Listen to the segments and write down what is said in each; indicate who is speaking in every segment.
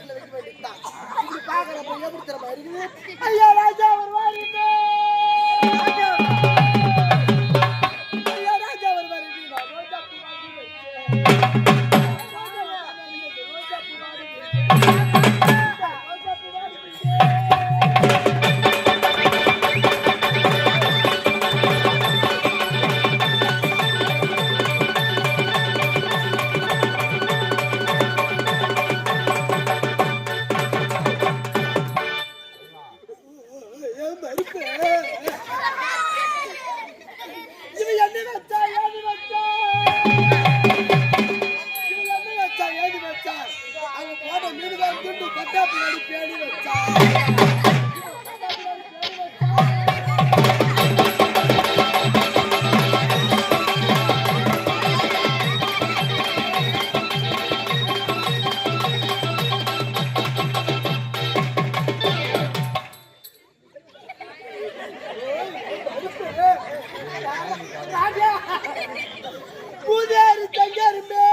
Speaker 1: ரோட்ல வைக்க வேண்டியதுதான். இப்படி பாக்குறப்ப எப்படி திறமை இருக்குது? ஐயா ராஜா வருவாரு, ஐயா ராஜா வருவாரு. ரோஜா பூ வாங்கி வச்சேன். பூஜாரி தங்கருமே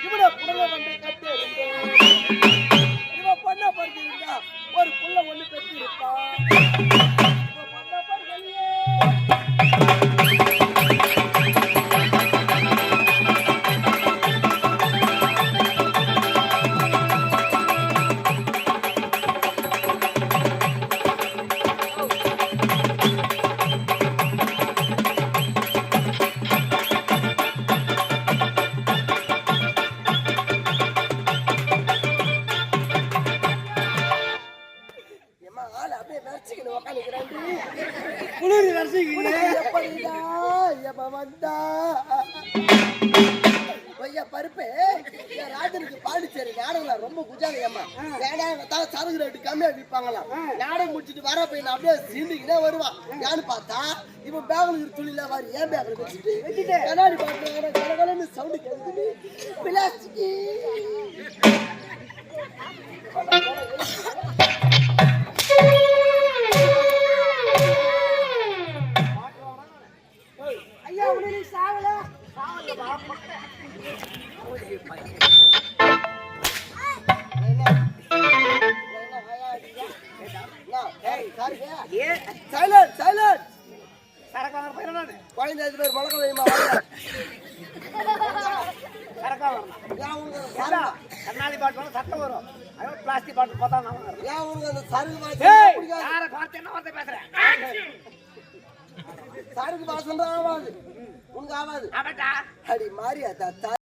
Speaker 1: இவனை புடவை வந்து கட்டு இவன் பண்ண படுத்திருந்தா ஒரு புள்ள ஒண்ணு பெற்று இருப்பான். பருப்பு ராஜனுக்கு பாண்டிச்சேரி நாடகம் ரொம்ப குஜாலியம்மா சரகு ரேட்டு கம்மியா விற்பாங்களாம். நாடகம் முடிச்சுட்டு வர போய் அப்படியே சீண்டிக்கிட்டே வருவான். யான்னு பார்த்தா இப்ப பேங்களூர் துணியில வாரி ஏன் பேங்கில் வச்சுட்டு கண்ணாடி பாட்டு சவுண்டு கேட்குது. பிளாஸ்டிக் ஐயா உடனே சாவல
Speaker 2: கண்ணாடி பாட்டு சட்டம் வரும். பிளாஸ்டிக் பாட்டு பார்த்தா பேசுறேன்.
Speaker 1: சருக்கு வாசம் ஆகாது, உனக்கு ஆகாது. அடி மாறியா